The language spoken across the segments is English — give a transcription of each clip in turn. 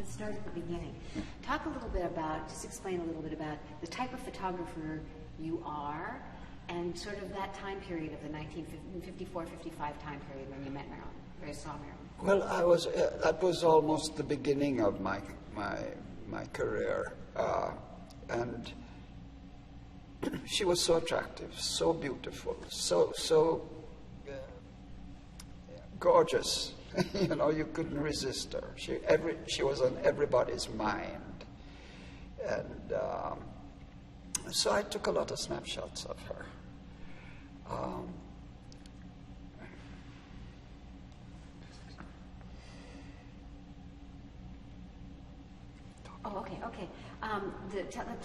Let's start at the beginning. Talk a little bit about, just explain a little bit about the type of photographer you are and sort of that time period of the 1954-55 time period when you met Marilyn, or saw Marilyn. Well, that was almost the beginning of my career. And she was so attractive, so beautiful, so gorgeous. You know, you couldn't resist her. She was on everybody's mind. And so I took a lot of snapshots of her. Okay.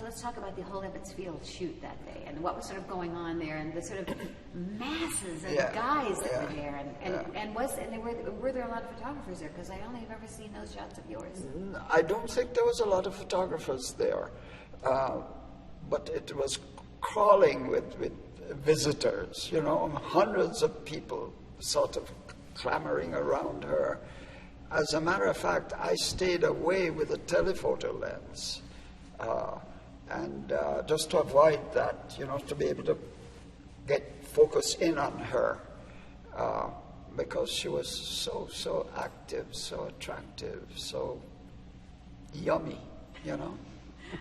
Let's talk about the whole Ebbets Field shoot that day and what was sort of going on there and the sort of masses of guys that were there and were there a lot of photographers there? Because I only have ever seen those shots of yours. I don't think there was a lot of photographers there, but it was crawling with visitors. You know, hundreds of people sort of clamoring around her. As a matter of fact, I stayed away with a telephoto lens, and just to avoid that, you know, to be able to get focus in on her, because she was so active, so attractive, so yummy, you know.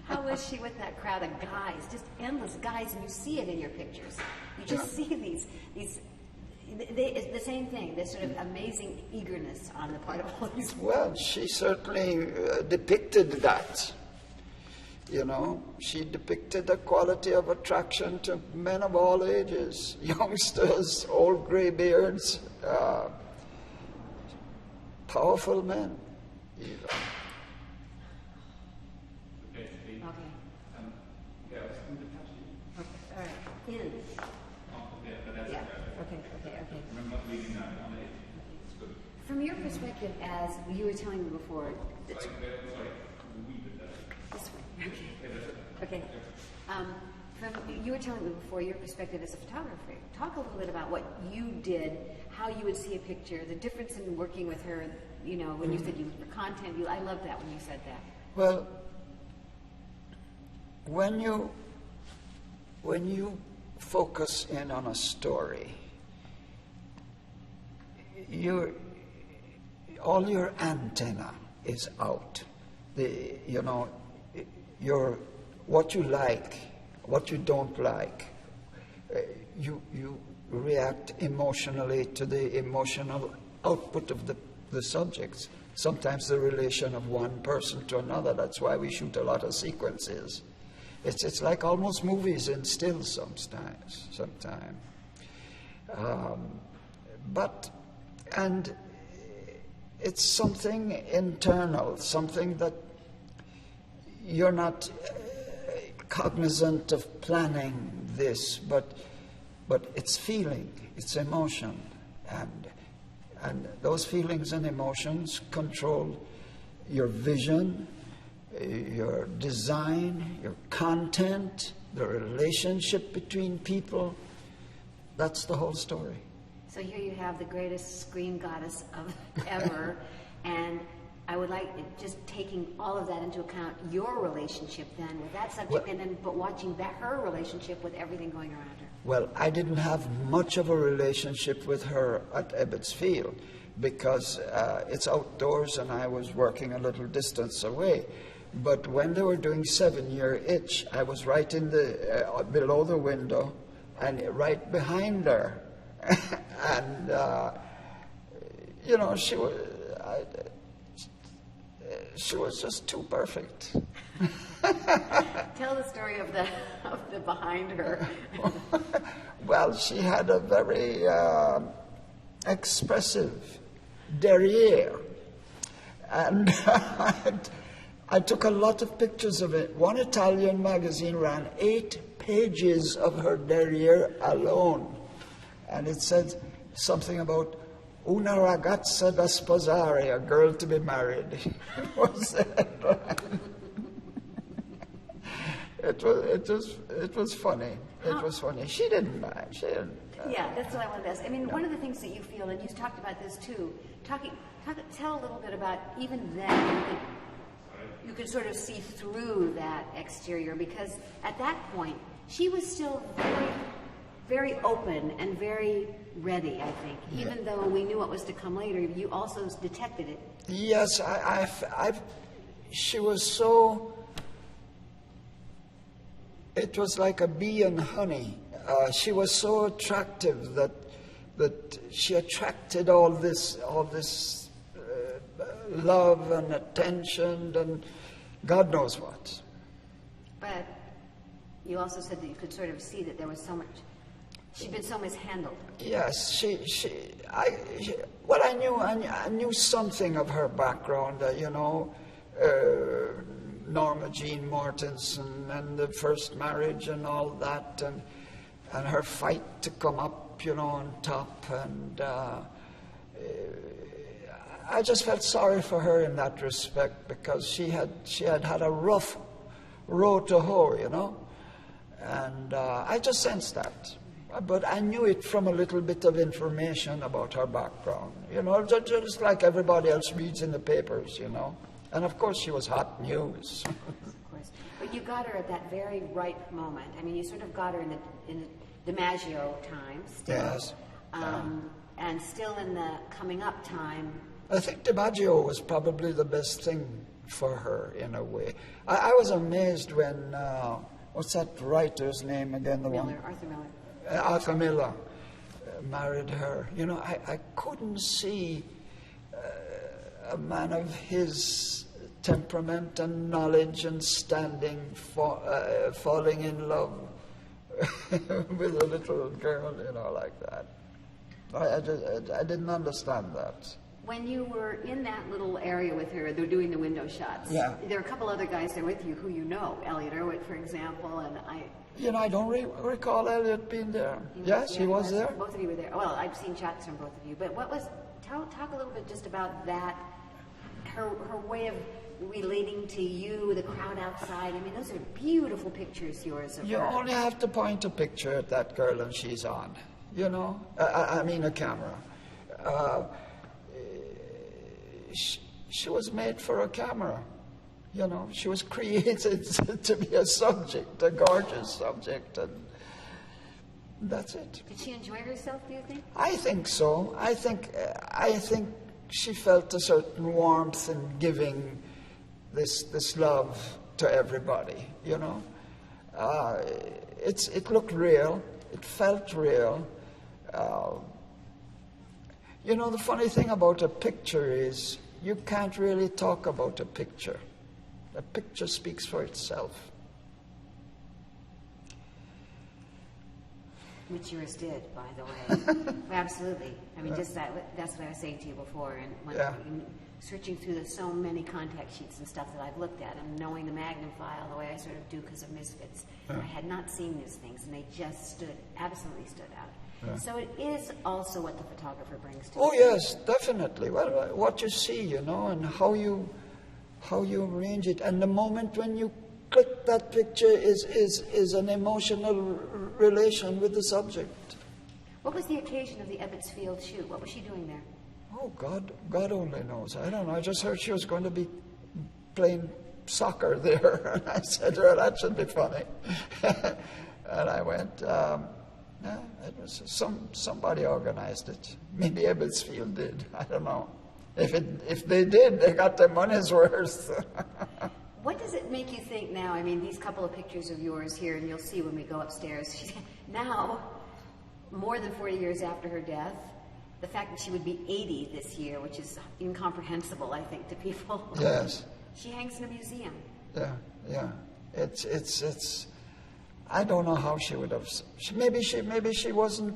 How was she with that crowd of guys, just endless guys, and you see it in your pictures. You just see these. It's the same thing, this sort of amazing eagerness on the part of all these people. Well, she certainly depicted that. You know, she depicted the quality of attraction to men of all ages, youngsters, old graybeards, powerful men, even. Okay. All right. In. From your perspective, as you were telling me before, this way. Okay. You were telling me before your perspective as a photographer. Talk a little bit about what you did, how you would see a picture, the difference in working with her. You know, when you said you for content, I loved that when you said that. Well, when you focus in on a story, all your antenna is out. What you like, what you don't like. You react emotionally to the emotional output of the subjects. Sometimes the relation of one person to another. That's why we shoot a lot of sequences. It's like almost movies in stills sometimes. And it's something internal, something that you're not cognizant of planning this, but it's feeling, it's emotion, and those feelings and emotions control your vision, your design, your content, the relationship between people. That's the whole story. So here you have the greatest screen goddess of ever, and I would like, just taking all of that into account, your relationship then with that subject, but watching her relationship with everything going around her. Well, I didn't have much of a relationship with her at Ebbets Field because it's outdoors and I was working a little distance away. But when they were doing 7 Year Itch, I was right in the below the window and right behind her. And, you know, she was just too perfect. Tell the story of the behind her. Well, she had a very expressive derriere. And I took a lot of pictures of it. One Italian magazine ran 8 pages of her derriere alone. And it said something about una ragazza da sposare, a girl to be married. It was funny. It was funny. She didn't mind. Yeah, that's what I wanted to ask. I mean, one of the things that you feel, and you talked about this too, tell a little bit about even then, you could sort of see through that exterior, because at that point she was still very, very open and very ready, I think. Even though we knew what was to come later, you also detected it. Yes, she was so, it was like a bee and honey. She was so attractive that she attracted all this love and attention and God knows what. But you also said that you could sort of see that there was so much, she'd been so mishandled. Yes, I knew something of her background, Norma Jean Mortensen and the first marriage and all that, and her fight to come up, on top, and I just felt sorry for her in that respect, because she had a rough road to hoe, and I just sensed that. But I knew it from a little bit of information about her background, just like everybody else reads in the papers, And of course she was hot news. Of course. But you got her at that very right moment. I mean, you sort of got her in the DiMaggio time still. Yes. And still in the coming up time. I think DiMaggio was probably the best thing for her in a way. I was amazed when, what's that writer's name again? Arthur Miller. Arthur Miller married her. I couldn't see a man of his temperament and knowledge and standing falling in love with a little girl, like that. I didn't understand that. When you were in that little area with her, they're doing the window shots. Yeah. There are a couple other guys there with you who Elliot Erwitt, for example, and I. I don't recall Elliot being there. Yes, he was there. Both of you were there. Well, I've seen shots from both of you. But talk a little bit just about that, her way of relating to you, the crowd outside. I mean, those are beautiful pictures, yours of her. You only have to point a picture at that girl and she's on, I mean a camera. She was made for a camera. She was created to be a subject, a gorgeous subject, and that's it. Did she enjoy herself, do you think? I think so. I think she felt a certain warmth in giving this love to everybody. It looked real. It felt real. The funny thing about a picture is you can't really talk about a picture. A picture speaks for itself. Which yours did, by the way. Absolutely. I mean, just that's what I was saying to you before. And when searching through so many contact sheets and stuff that I've looked at, and knowing the Magnum file the way I sort of do because of Misfits, I had not seen these things, and they just absolutely stood out. Yeah. So it is also what the photographer brings to it. Oh yes, definitely. Well, what you see, and how you arrange it, and the moment when you click that picture is an emotional relation with the subject. What was the occasion of the Ebbets Field shoot? What was she doing there? Oh, God only knows. I don't know. I just heard she was going to be playing soccer there, and I said, well, that should be funny. And I went. It was somebody organized it. Maybe Ebbetsfield did. I don't know. If they did, they got their money's worth. What does it make you think now? I mean, these couple of pictures of yours here, and you'll see when we go upstairs. Now, more than 40 years after her death, the fact that she would be 80 this year, which is incomprehensible, I think, to people. Yes. She hangs in a museum. Yeah. It's. I don't know how she would have. Maybe she wasn't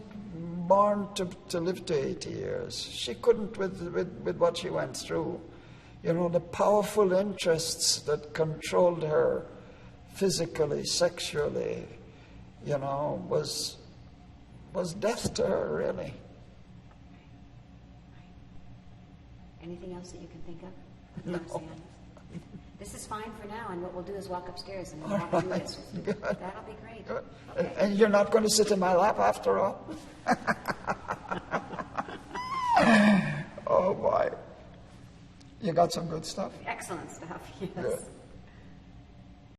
born to live to 80 years. She couldn't with what she went through. The powerful interests that controlled her physically, sexually, was death to her, really. Anything else that you can think of? No. This is fine for now, and what we'll do is walk upstairs and we'll walk through this. Good. That'll be great. Good. Okay. And you're not going to sit in my lap after all? Oh, boy. You got some good stuff? Excellent stuff, yes. Good.